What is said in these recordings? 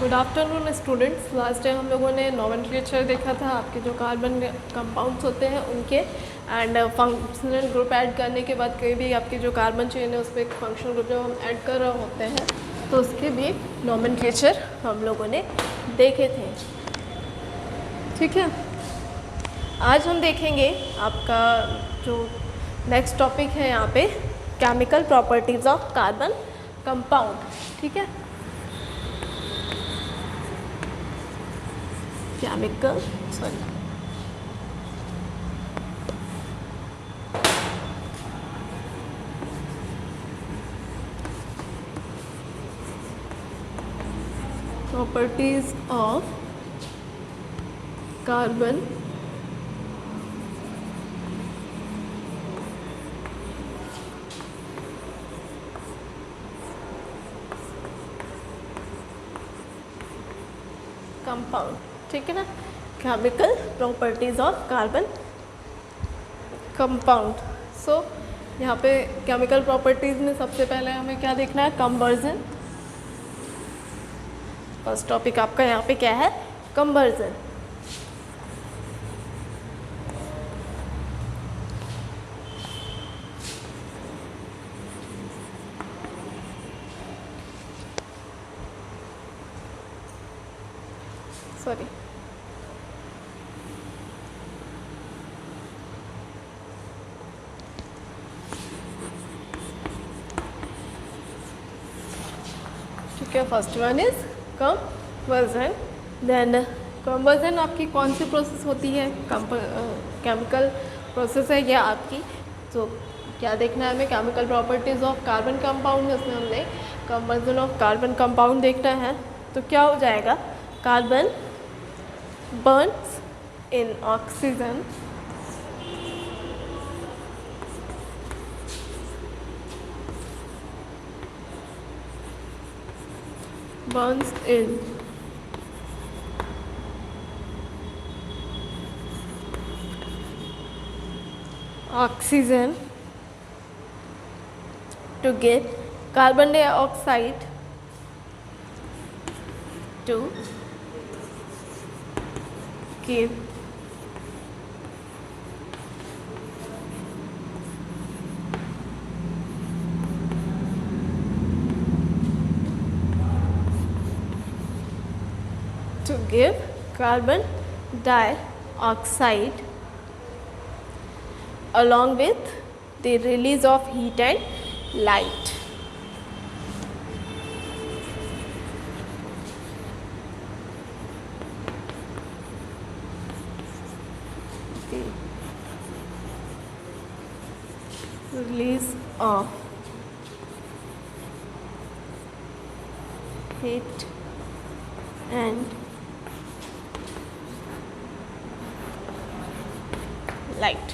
Good afternoon students. Last time हम लोगों ने नोमेनक्लेचर देखा था, आपके जो कार्बन कंपाउंड्स होते हैं उनके, एंड फंक्शनल ग्रुप ऐड करने के बाद कहीं भी आपके जो कार्बन चेन है उस पर एक फंक्शनल ग्रुप जब हम ऐड कर रहे होते हैं तो उसके भी नोमेनक्लेचर हम लोगों ने देखे थे। ठीक है, आज हम देखेंगे आपका जो नेक्स्ट टॉपिक है यहाँ पे chemical properties of carbon compound. ठीक है, chemical properties of carbon compound. ठीक है ना, chemical properties of carbon compound. So यहाँ पे केमिकल प्रॉपर्टीज में सबसे पहले हमें क्या देखना है, कंवर्जन। फर्स्ट टॉपिक आपका यहाँ पे क्या है, कंवर्जन। सॉरी, ठीक है, first one is conversion. Then conversion आपकी कौन सी प्रोसेस होती है, केमिकल प्रोसेस है या आपकी। तो क्या देखना है हमें, chemical properties of carbon compound, उसमें हमने कंवर्जन ऑफ कार्बन कंपाउंड देखना है। तो क्या हो जाएगा, carbon burns in oxygen burns in oxygen to get carbon dioxide to give carbon dioxide along with the release of heat and light. Release of heat and light.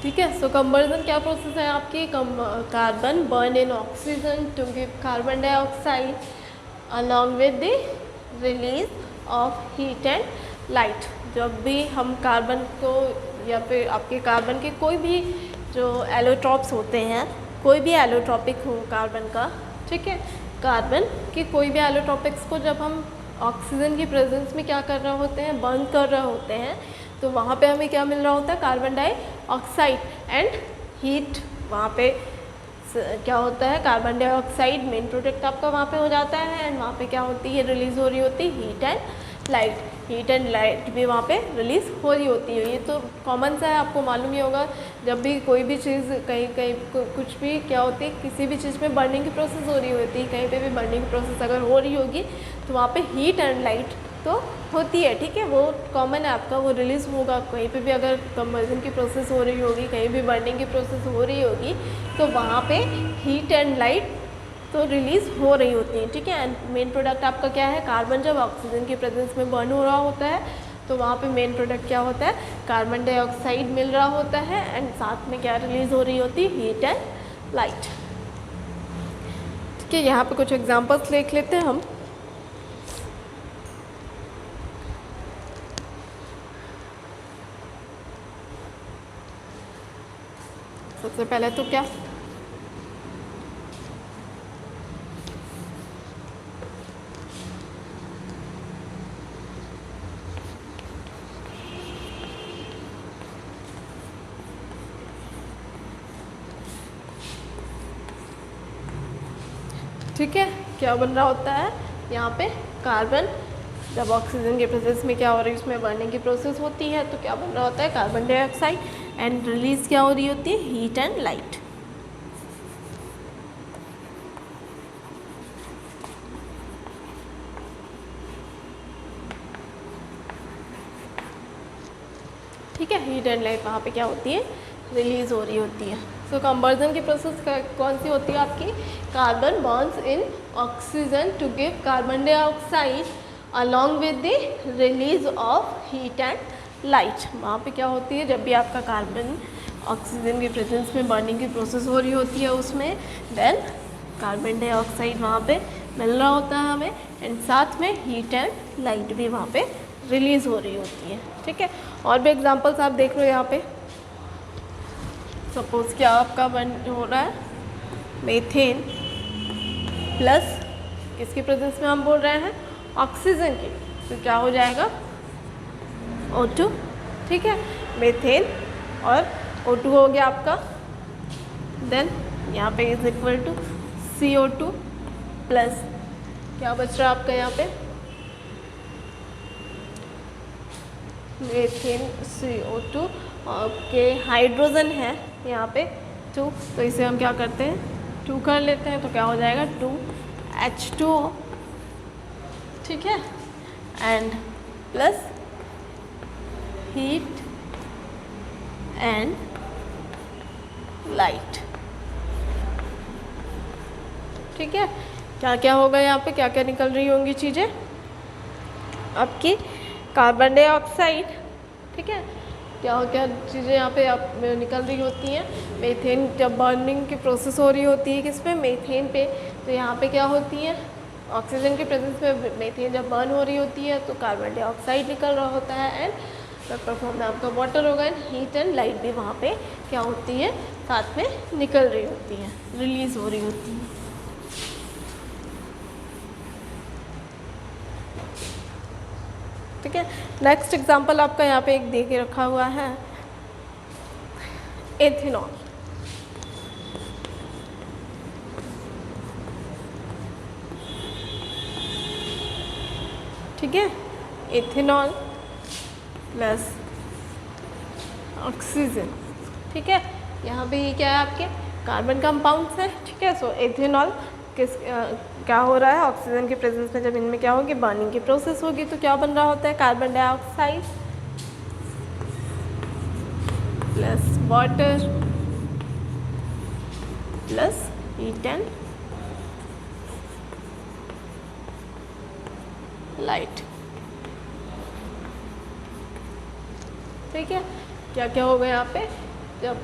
ठीक है, so conversion क्या process है आपकी, carbon burn in oxygen to give carbon dioxide along with the release of heat and light. जब भी हम carbon को या फिर आपके कार्बन के कोई भी जो एलोट्रॉप्स होते हैं, कोई भी एलोट्रॉपिक हो कार्बन का, ठीक है, कार्बन के कोई भी एलोट्रॉपिक्स को जब हम ऑक्सीजन की प्रेजेंस में क्या कर रहे होते हैं, बर्न कर रहे होते हैं, तो वहाँ पे हमें क्या मिल रहा होता है, कार्बन डाइऑक्साइड एंड हीट। वहाँ पे क्या होता है, कार्बन डाइऑक्साइड मेन प्रोडक्ट आपका वहाँ पे हो जाता है, एंड वहाँ पे क्या होती है, रिलीज़ हो रही होती है heat and light. Heat and light भी वहाँ पे रिलीज़ हो रही होती है। ये तो कॉमन सा है, आपको मालूम ही होगा। जब भी कोई भी चीज़ कहीं कहीं कुछ भी क्या होती है, किसी भी चीज़ में बर्निंग की प्रोसेस हो रही होती है, कहीं पे भी बर्निंग की प्रोसेस अगर हो रही होगी तो वहाँ पे हीट एंड लाइट तो होती है। ठीक है, वो कॉमन है आपका, वो रिलीज़ होगा। कहीं पे भी अगर कंवर्जन की प्रोसेस हो रही होगी, कहीं भी बर्निंग की प्रोसेस हो रही होगी, तो वहाँ पे हीट एंड लाइट तो रिलीज़ हो रही होती है। ठीक है, एंड मेन प्रोडक्ट आपका क्या है, कार्बन जब ऑक्सीजन की प्रेजेंस में बर्न हो रहा होता है तो वहाँ पे मेन प्रोडक्ट क्या होता है, कार्बन डाइऑक्साइड मिल रहा होता है, एंड साथ में क्या रिलीज़ हो रही होती है, हीट एंड लाइट। ठीक है, यहाँ पे कुछ एग्जांपल्स देख लेते हैं हम। सबसे पहले तो क्या, ठीक है, क्या बन रहा होता है यहाँ पे कार्बन, जब ऑक्सीजन के प्रेजेंस में क्या हो रही है उसमें बर्निंग की प्रोसेस होती है तो क्या बन रहा होता है कार्बन डाइऑक्साइड, एंड रिलीज क्या हो रही होती है हीट एंड लाइट। ठीक है, हीट एंड लाइट वहाँ पे क्या होती है रिलीज हो रही होती है। सो कंबर्जन की प्रोसेस कौन सी होती है आपकी, carbon bonds in oxygen to give carbon dioxide along with the release of heat and light. वहाँ पे क्या होती है जब भी आपका कार्बन ऑक्सीजन के प्रेजेंस में बर्निंग की प्रोसेस हो रही होती है उसमें देन कार्बन डाइऑक्साइड वहाँ पे मिल रहा होता है हमें, एंड साथ में हीट एंड लाइट भी वहाँ पे रिलीज हो रही होती है। ठीक है, और भी एग्जांपल्स आप देख लो यहाँ पे। सपोज क्या आपका बन हो रहा है मीथेन प्लस किसकी प्रेजेंस में हम बोल रहे हैं ऑक्सीजन की, तो क्या हो जाएगा O2। ठीक है, मीथेन और O2 हो गया आपका, देन यहाँ पे is equal to CO2 plus क्या बच रहा है आपका यहाँ पे मीथेन CO2 के हाइड्रोजन है यहाँ पे 2, तो इसे हम क्या करते हैं 2 कर लेते हैं, तो क्या हो जाएगा 2H2O। ठीक है, and plus heat and light. ठीक है, क्या क्या होगा यहाँ पे, क्या क्या निकल रही होंगी चीज़ें आपकी कार्बन डाइऑक्साइड। ठीक है, क्या क्या चीज़ें यहाँ पे आप निकल रही होती हैं, मीथेन जब बर्निंग की प्रोसेस हो रही होती है किस पे मीथेन पे, तो यहाँ पे क्या होती है ऑक्सीजन के प्रेजेंस में मीथेन जब बर्न हो रही होती है तो कार्बन डाइऑक्साइड निकल रहा होता है, एंड पेपर फॉर्म में आपका वाटर होगा, एंड हीट एंड लाइट भी वहाँ पे क्या होती है साथ में निकल रही होती है, रिलीज हो रही होती है। ठीक है, नेक्स्ट एग्जांपल आपका यहाँ पे एक दे के रखा हुआ है एथेनॉल। ठीक है, एथेनॉल प्लस ऑक्सीजन। ठीक है, यहाँ पे ये क्या है आपके कार्बन कंपाउंड्स हैं। ठीक है, सो एथेनॉल क्या हो रहा है ऑक्सीजन के प्रेजेंस में जब इनमें क्या होगी बर्निंग की प्रोसेस होगी तो क्या बन रहा होता है carbon dioxide plus water plus heat and light. ठीक है, क्या क्या होगा यहाँ पे जब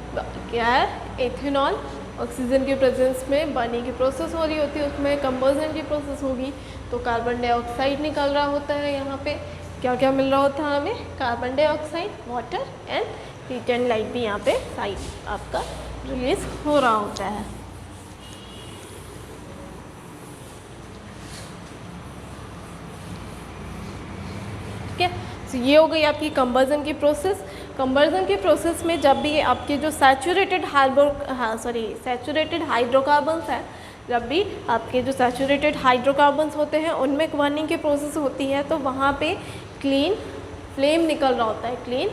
क्या है एथेनॉल ऑक्सीजन के प्रेजेंस में बर्निंग की प्रोसेस हो रही होती है उसमें कंबर्जन की प्रोसेस होगी तो कार्बन डाइऑक्साइड निकल रहा होता है। यहाँ पे क्या क्या मिल रहा होता है हमें carbon dioxide water and heat and light भी यहाँ पे साइड आपका रिलीज हो रहा होता है। ठीक है, तो ये हो गई आपकी कंबर्जन की प्रोसेस। कंबर्जन की प्रोसेस में जब भी आपके जो सैचुरेटेड हाइड्रोकार्बन्स हैं, जब भी आपके जो सैचुरेटेड हाइड्रोकार्बन्स होते हैं उनमें बर्निंग की प्रोसेस होती है तो वहाँ पे क्लीन फ्लेम निकल रहा होता है, क्लीन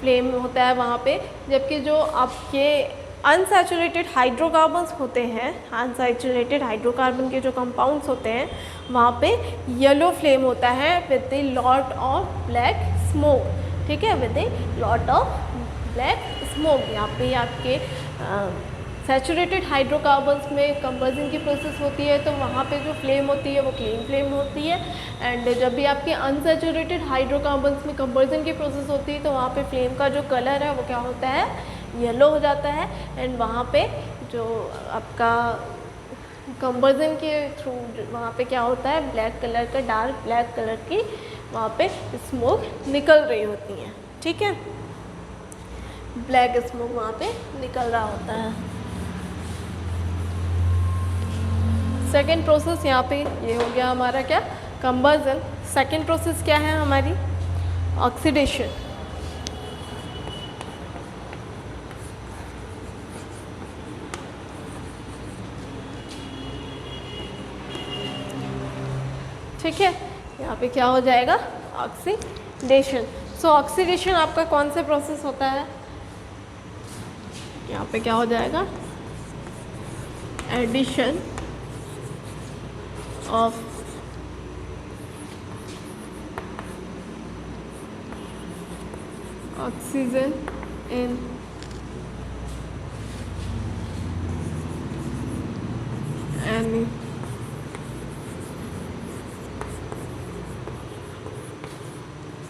फ्लेम होता है वहाँ पे। जबकि जो आपके अनसैचुरेटेड हाइड्रोकार्बन्स होते हैं, अनसैचुरेटेड हाइड्रोकार्बन के जो कंपाउंड्स होते हैं वहाँ पे येलो फ्लेम होता है with the lot of black smoke. ठीक है, with the lot of black smoke. यहाँ पे आपके सैचुरेटेड हाइड्रोकार्बन्स में कंबर्जन की प्रोसेस होती है तो वहाँ पे जो फ्लेम होती है वो क्लीन फ्लेम होती है, एंड जब भी आपके अनसैचुरेटेड हाइड्रोकार्बन्स में कंबर्जन की प्रोसेस होती है तो वहाँ पे फ्लेम का जो कलर है वो क्या होता है येलो हो जाता है, एंड वहाँ पे जो आपका कंबर्जन के थ्रू वहाँ पे क्या होता है ब्लैक कलर का, डार्क ब्लैक कलर की वहाँ पे स्मोक निकल रही होती है। ठीक है, ब्लैक स्मोक वहाँ पे निकल रहा होता है। सेकेंड प्रोसेस यहाँ पे ये हो गया हमारा क्या कंबर्जन। सेकेंड प्रोसेस क्या है हमारी ऑक्सीडेशन। ठीक है, यहाँ पे क्या हो जाएगा, ऑक्सीडेशन। सो ऑक्सीडेशन आपका कौन से प्रोसेस होता है, यहाँ पे क्या हो जाएगा, addition of oxygen in any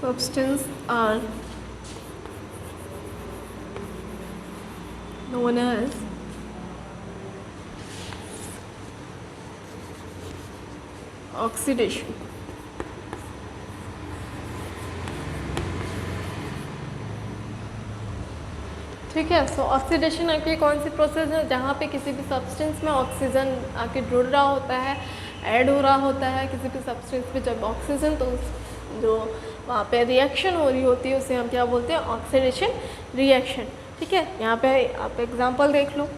substance are known as oxidation। ठीक है, सो ऑक्सीडेशन आपकी कौन सी प्रोसेस है, जहाँ पे किसी भी सब्सटेंस में ऑक्सीजन आके जुड़ रहा होता है, ऐड हो रहा होता है किसी भी सब्सटेंस पे जब ऑक्सीजन, तो जो वहाँ पे रिएक्शन हो रही होती है उसे हम क्या बोलते हैं, ऑक्सीडेशन रिएक्शन। ठीक है, यहाँ पे आप एग्जांपल देख लो।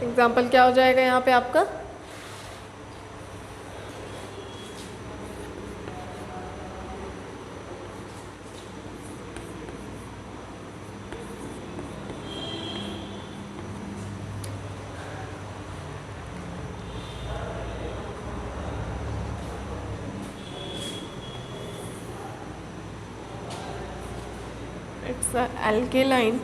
एग्जांपल क्या हो जाएगा यहाँ पे आपका, it's a alkaline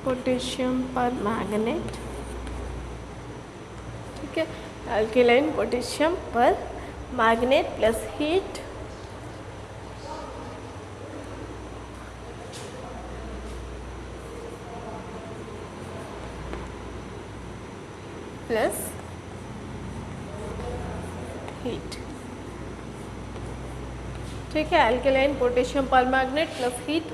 potassium permanganate. ठीक है, अल्केलाइन पोटेशियम पर magnet plus heat plus heat. ठीक है, alkaline potassium permanganate plus heat,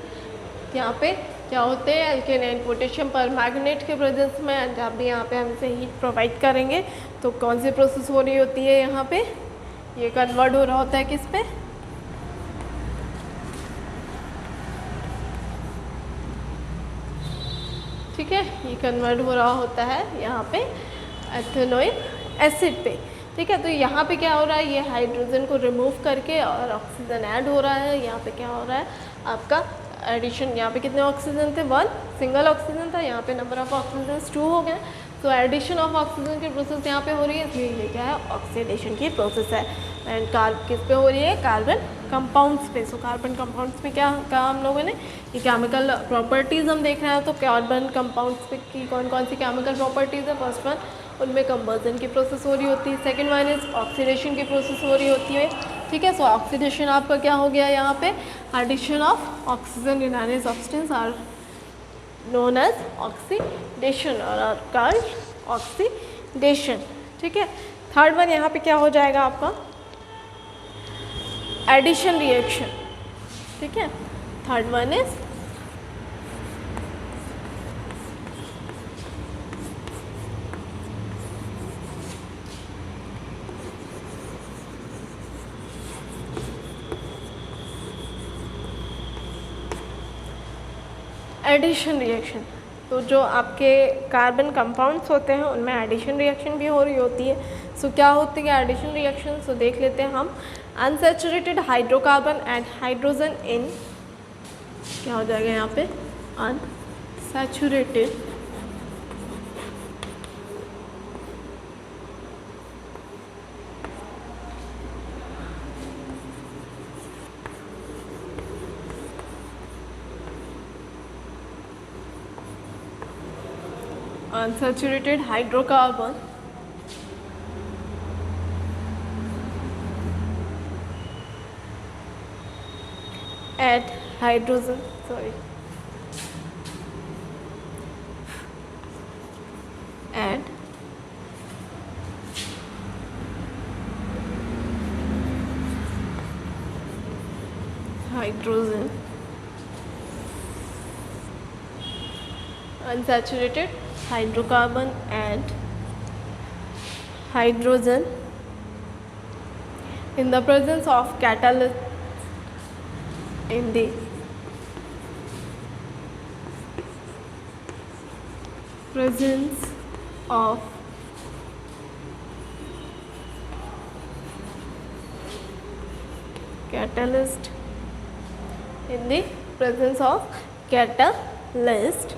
यहाँ पे क्या होते हैं, अल्केलाइन पोटेशियम परमैंगनेट के प्रेजेंस में जब भी यहाँ पे हम इसे हीट प्रोवाइड करेंगे तो कौन सी प्रोसेस हो रही होती है, यहाँ पे ये कन्वर्ट हो रहा होता है किस पे, ठीक है, ये कन्वर्ट हो रहा होता है यहाँ पे एथेनोइक एसिड पे। ठीक है, तो यहाँ पे क्या हो रहा है, ये हाइड्रोजन को रिमूव करके और ऑक्सीजन ऐड हो रहा है। यहाँ पे क्या हो रहा है आपका एडिशन, यहाँ पे कितने ऑक्सीजन थे, 1 सिंगल ऑक्सीजन था, यहाँ पे नंबर ऑफ ऑक्सीजन 2 हो गए। तो एडिशन ऑफ ऑक्सीजन की प्रोसेस यहाँ पे हो रही है, इसलिए ये क्या है, ऑक्सीडेशन की प्रोसेस है। एंड किस पे हो रही है, कार्बन कंपाउंड्स पे। सो कार्बन कंपाउंड्स में क्या कहा हम लोगों ने, ये केमिकल प्रॉपर्टीज़ हम देख रहे हैं। तो कार्बन कंपाउंड्स पे की कौन कौन सी केमिकल प्रॉपर्टीज़ है, फर्स्ट वन उनमें कंबर्जन की प्रोसेस हो रही होती है, सेकेंड वन इज ऑक्सीडेशन की प्रोसेस हो रही होती है। ठीक है, सो ऑक्सीडेशन आपका क्या हो गया यहाँ पे, addition of oxygen in any substance are known as oxidation और आर कॉल्ड ऑक्सीडेशन। ठीक है, थर्ड वन यहाँ पे क्या हो जाएगा आपका, एडिशन रिएक्शन। ठीक है, third one is addition reaction. तो जो आपके कार्बन कंपाउंड्स होते हैं उनमें एडिशन रिएक्शन भी हो रही होती है। सो क्या होती है एडिशन रिएक्शन, सो देख लेते हैं हम। Unsaturated hydrocarbon and hydrogen in, क्या हो जाएगा यहाँ पे, unsaturated unsaturated hydrocarbon add hydrogen, add hydrogen, unsaturated hydrocarbon and hydrogen in the presence of catalyst in the presence of catalyst in the presence of catalyst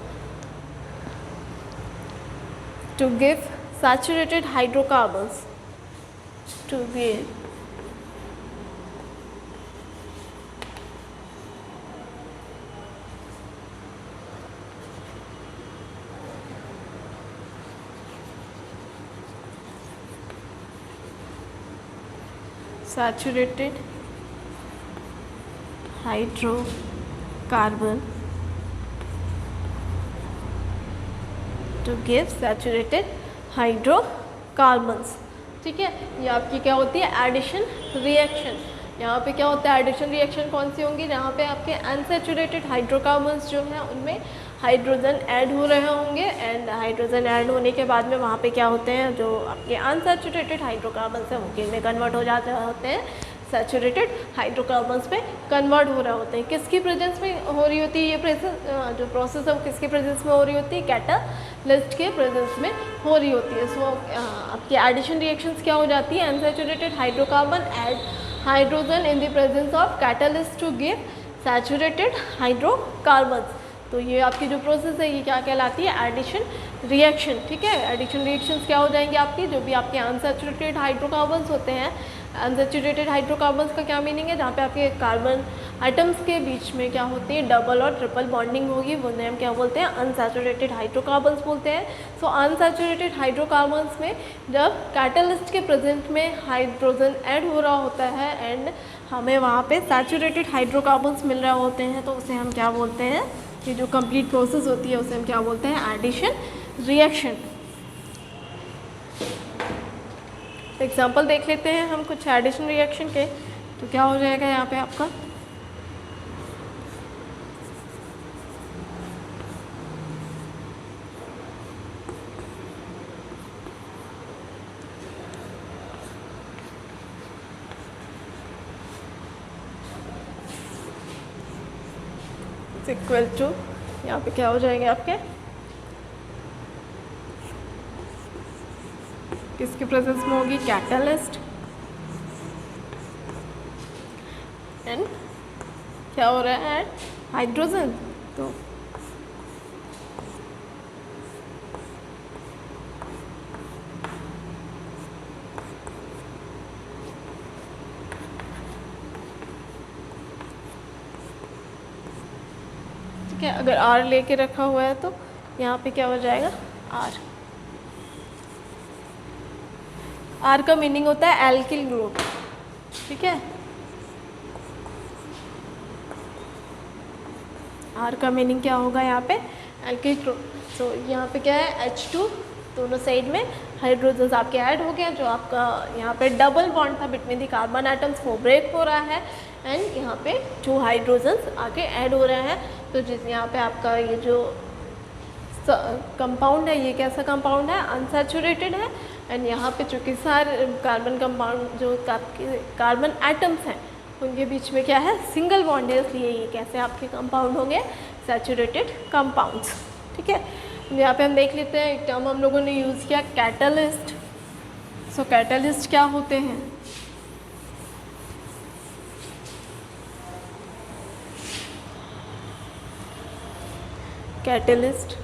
to give saturated hydrocarbons to give saturated hydrocarbon to give saturated hydrocarbons। ठीक है, ये आपकी क्या होती है addition reaction. यहाँ पे क्या होता है एडिशन रिएक्शन कौन सी होंगी, जहाँ पे आपके अनसैचुरेटेड हाइड्रोकार्बन्स जो है उनमें हाइड्रोजन ऐड हो रहे होंगे एंड हाइड्रोजन ऐड होने के बाद में वहाँ पे क्या होते हैं जो आपके अनसैचुरेटेड हाइड्रोकार्बन्स हैं वो किन में कन्वर्ट हो जाते होते हैं, सैचुरेटेड हाइड्रोकार्बन्स में कन्वर्ट हो रहे होते हैं। किसकी प्रेजेंस में हो रही होती है ये प्रोसेस, जो प्रोसेस है वो किसके प्रेजेंस में हो रही होती है, कैटालिस्ट के प्रेजेंस में हो रही होती है। सो आपकी एडिशन रिएक्शंस क्या हो जाती है, unsaturated hydrocarbon add hydrogen in the presence of catalyst to give saturated hydrocarbons. तो ये आपकी जो प्रोसेस है ये क्या कहलाती है, एडिशन रिएक्शन। ठीक है, एडिशन रिएक्शंस क्या हो जाएंगे आपकी, जो भी आपके अनसैचुरेटेड हाइड्रोकार्बन्स होते हैं, अनसैचुरेटेड हाइड्रोकार्बन्स का क्या मीनिंग है, जहाँ पे आपके कार्बन आइटम्स के बीच में क्या होती है डबल और ट्रिपल बॉन्डिंग होगी, वो नेम क्या बोलते हैं, अनसैचुरेटेड हाइड्रोकार्बन्स बोलते हैं। सो अनसैचुरेटेड हाइड्रोकार्बन्स में जब कैटालिस्ट के प्रेजेंट में हाइड्रोजन ऐड हो रहा होता है एंड हमें वहाँ पे सैचुरेटेड हाइड्रोकार्बन्स मिल रहे होते हैं, तो उसे हम क्या बोलते हैं, ये जो कंप्लीट प्रोसेस होती है उसे हम क्या बोलते हैं, एडिशन रिएक्शन। एग्जाम्पल देख लेते हैं हम कुछ एडिशन रिएक्शन के। तो क्या हो जाएगा यहाँ पे आपका, इक्वल टू, यहाँ पे क्या हो जाएंगे आपके, किसकी प्रेजेंस में होगी, कैटालिस्ट एंड क्या हो रहा है, हाइड्रोजन। तो ठीक है, अगर R लेके रखा हुआ है तो यहाँ पे क्या हो जाएगा, R का मीनिंग होता है एल्किल ग्रुप। ठीक है, R का मीनिंग क्या होगा यहाँ पे, एल्किल ग्रुप। सो यहाँ पे क्या है, H2 दोनों साइड में हाइड्रोजन आपके ऐड हो गया, जो आपका यहाँ पे डबल बॉन्ड था बिटवीन दी कार्बन एटम्स वो ब्रेक हो रहा है एंड यहाँ पे 2 हाइड्रोजन्स आके ऐड हो रहे हैं। तो जिस यहाँ पे आपका ये जो कंपाउंड है ये कैसा कंपाउंड है, अनसैचुरेटेड है एंड यहाँ पे चूँकि सारे कार्बन कंपाउंड जो आपके कार्बन एटम्स हैं उनके बीच में क्या है, सिंगल बॉन्ड है, इसलिए ये कैसे आपके कंपाउंड होंगे, सैचुरेटेड कंपाउंड्स। ठीक है, यहाँ पे हम देख लेते हैं एक टर्म हम लोगों ने यूज़ किया, कैटालिस्ट। सो कैटालिस्ट क्या होते हैं, कैटालिस्ट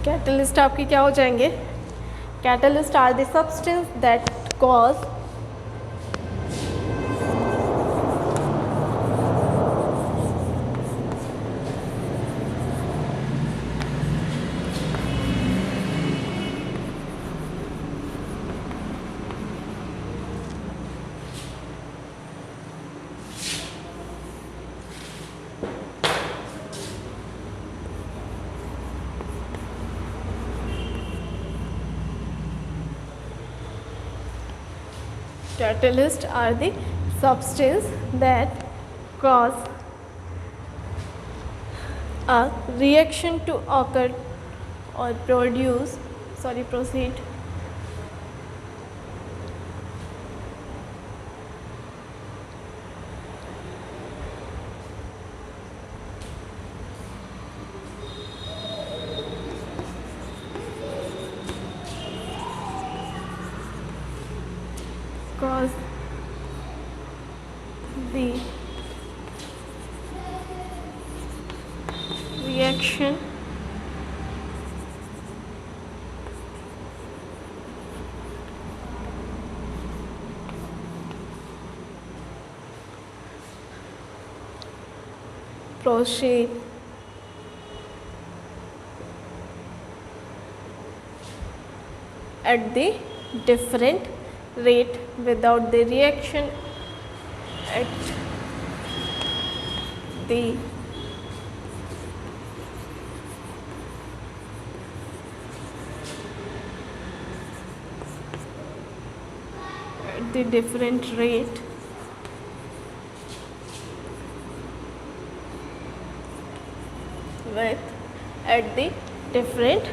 कैटलिस्ट आपके क्या हो जाएंगे, catalyst are the substance that cause Catalysts are the substance that cause a reaction to occur or proceed reaction proceed at the different rate without the reaction at the different rate at the different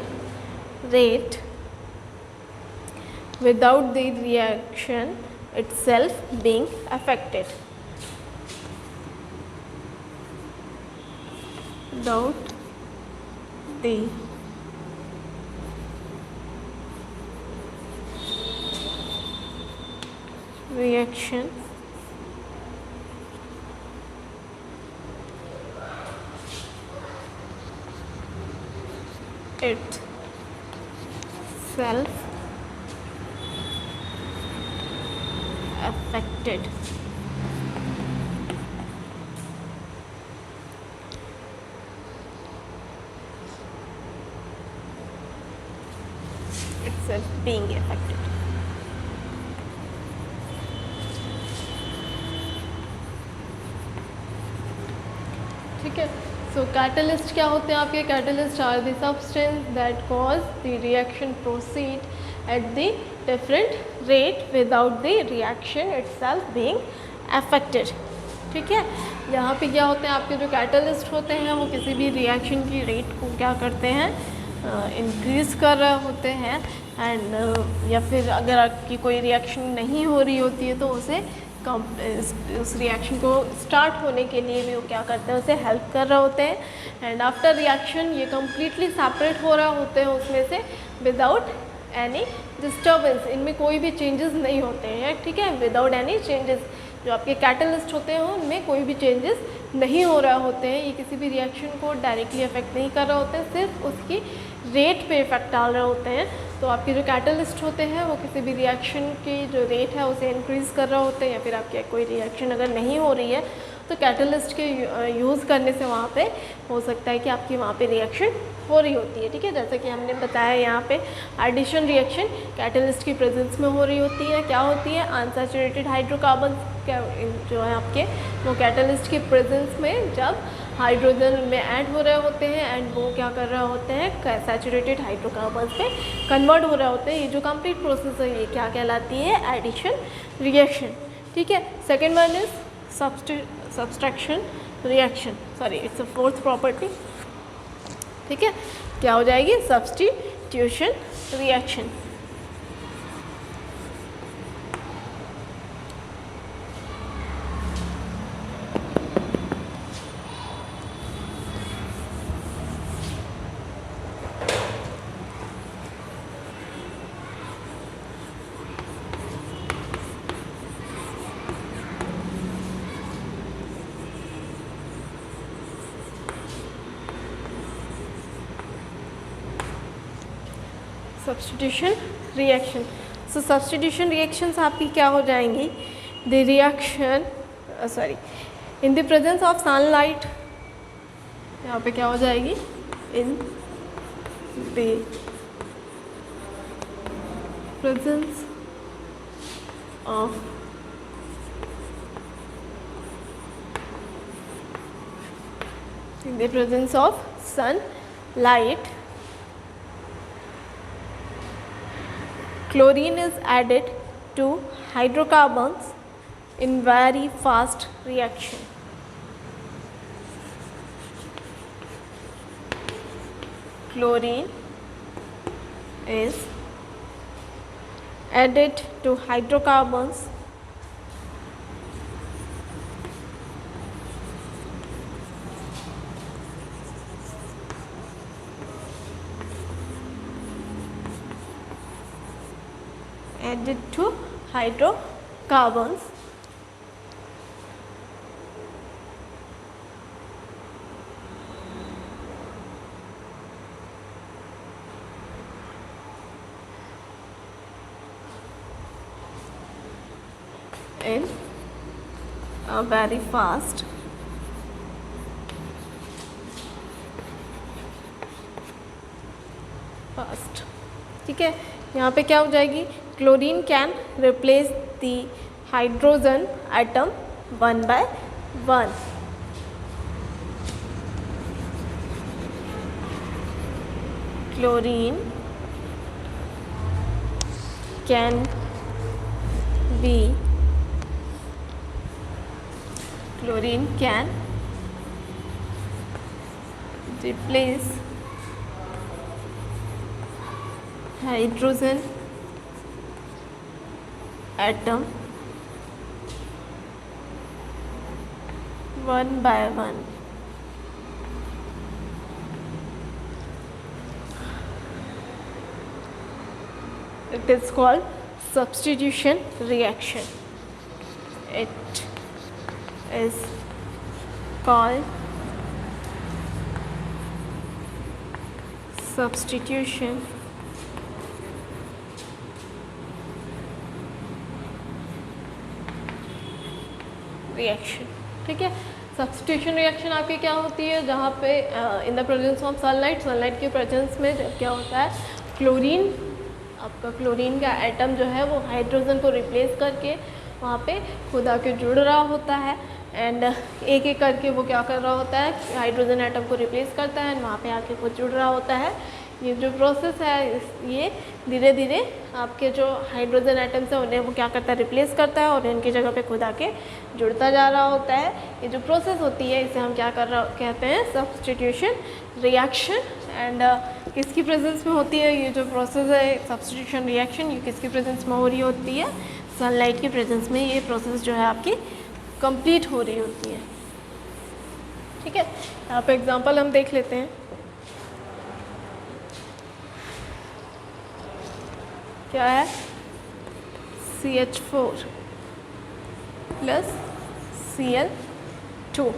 rate without the reaction itself being affected. Without the reaction itself affected. Itself being affected. ठीक है. सो catalyst क्या होते हैं आपके? Catalyst are the substance that cause the reaction proceed at the different rate without the reaction itself being affected. ठीक है. यहाँ पे क्या होते हैं आपके जो कैटलिस्ट होते हैं वो किसी भी रिएक्शन की रेट को क्या करते हैं, इंक्रीज़ कर रहे होते हैं एंड या फिर अगर आपकी कोई रिएक्शन नहीं हो रही होती है तो उसे उस रिएक्शन को स्टार्ट होने के लिए भी वो क्या करते हैं, उसे हेल्प कर रहे होते हैं एंड आफ्टर रिएक्शन ये कम्प्लीटली सेपरेट हो रहे होते हैं उसमें से विदाउट एनी डिस्टर्बेंस. इनमें कोई भी चेंजेस नहीं होते हैं. ठीक है. विदाउट एनी चेंजेस जो आपके कैटलिस्ट होते हैं उनमें कोई भी चेंजेस नहीं हो रहे होते हैं. ये किसी भी रिएक्शन को डायरेक्टली अफेक्ट नहीं कर रहे होते हैं, सिर्फ उसकी रेट पे इफेक्ट डाल रहे होते हैं. तो आपके जो कैटलिस्ट होते हैं वो किसी भी रिएक्शन की जो रेट है उसे इंक्रीज़ कर रहे होते हैं या फिर आपकी कोई रिएक्शन अगर नहीं हो रही है तो कैटलिस्ट के यूज़ करने से वहाँ पे हो सकता है कि आपकी वहाँ पे रिएक्शन हो रही होती है. ठीक है. जैसे कि हमने बताया यहाँ पे एडिशन रिएक्शन कैटलिस्ट की प्रेजेंस में हो रही होती है. क्या होती है? अनसैचुरेटेड हाइड्रोकार्बन जो है आपके वो कैटलिस्ट की प्रेजेंस में जब हाइड्रोजन में ऐड हो रहे होते हैं एंड वो क्या कर रहे होते हैं, सैचुरेटेड हाइड्रोकार्बन पे कन्वर्ट हो रहे होते हैं. ये जो कंप्लीट प्रोसेस है ये क्या कहलाती है? Addition reaction. ठीक है. Second one is subtraction reaction. Sorry, it's a fourth property. ठीक है. क्या हो जाएगी? Substitution reaction. Substitution reaction. So substitution reactions आपकी क्या हो जाएंगी? The reaction in the presence of sunlight. यहाँ पे क्या हो जाएगी? In the presence of sunlight, chlorine is added to hydrocarbons in very fast reaction. Chlorine is added to hydrocarbons in a very fast ठीक है, यहाँ पे क्या हो जाएगी, chlorine can replace the hydrogen atom 1 by 1. Chlorine can replace hydrogen atom 1 by 1. It is called substitution reaction. It is called substitution reaction. ठीक है, substitution reaction आपकी क्या होती है, जहाँ पे इन द प्रेजेंस ऑफ सनलाइट के प्रेजेंस में क्या होता है, क्लोरीन का एटम जो है वो हाइड्रोजन को रिप्लेस करके वहाँ पे खुद आके जुड़ रहा होता है. एंड एक एक करके वो क्या कर रहा होता है, हाइड्रोजन एटम को रिप्लेस करता है एंड वहाँ पे आके खुद जुड़ रहा होता है. ये जो प्रोसेस है ये धीरे धीरे आपके जो हाइड्रोजन एटम्स हैं उन्हें वो क्या करता है, रिप्लेस करता है और इनकी जगह पे खुद आके जुड़ता जा रहा होता है. ये जो प्रोसेस होती है इसे हम क्या कहते हैं, सब्स्टिट्यूशन रिएक्शन. एंड किसकी प्रेजेंस में होती है ये जो प्रोसेस है सब्स्टिट्यूशन रिएक्शन, ये किसकी प्रेजेंस में हो रही होती है, सनलाइट की प्रेजेंस में ये प्रोसेस जो है आपकी कंप्लीट हो रही होती है. ठीक है, यहाँ पे एग्जांपल हम देख लेते हैं. क्या है, CH4 प्लस Cl2.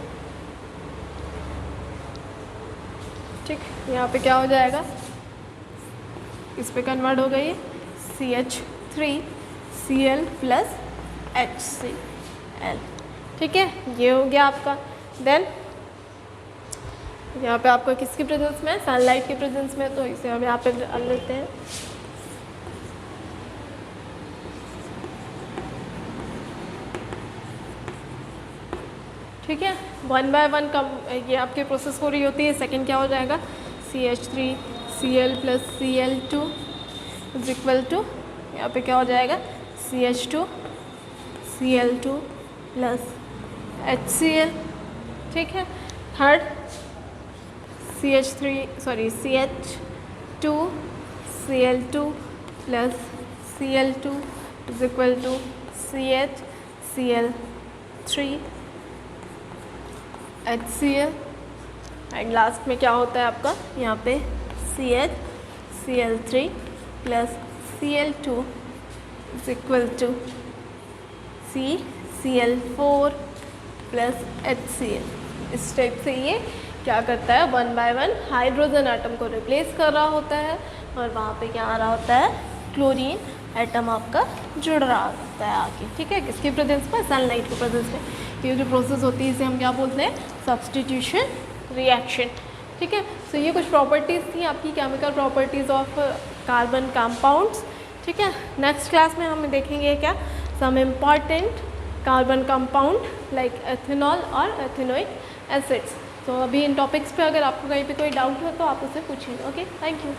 ठीक, यहाँ पे क्या हो जाएगा, इस पे कन्वर्ट हो गई CH3Cl प्लस HCl. ठीक है, ये हो गया आपका. देन यहाँ पे आपका किसकी प्रेजेंस में, सनलाइट की प्रेजेंस में, तो इसे हम यहाँ पे डाल लेते हैं. ठीक है, 1 by 1 कम ये आपकी प्रोसेस हो रही होती है. सेकंड क्या हो जाएगा, CH3Cl plus Cl2 is equal to, यहाँ पे क्या हो जाएगा, CH2Cl2 प्लस HCl. ठीक है, third CH2Cl2 plus Cl2 is equal to CH3 HCl. And last में क्या होता है आपका, यहाँ पे CH3 plus Cl2 is equal to CCl4 plus HCl. इस टाइप से ये क्या करता है, 1 by 1 हाइड्रोजन एटम को रिप्लेस कर रहा होता है और वहाँ पे क्या आ रहा होता है, क्लोरीन एटम आपका जुड़ रहा होता है आके. ठीक है, किसकी प्रेजेंस में, सनलाइट की प्रेजेंस में. ये जो प्रोसेस होती है इसे हम क्या बोलते हैं, सब्स्टिट्यूशन रिएक्शन. ठीक है, सो ये कुछ प्रॉपर्टीज़ थी आपकी, chemical properties of carbon compounds. ठीक है, नेक्स्ट क्लास में हम देखेंगे क्या, some important carbon compound like ethanol और एथेनोइक एसिड्स. तो अभी इन टॉपिक्स पे अगर आपको कहीं पे कोई डाउट हो तो आप उसे पूछिए. Okay, thank you.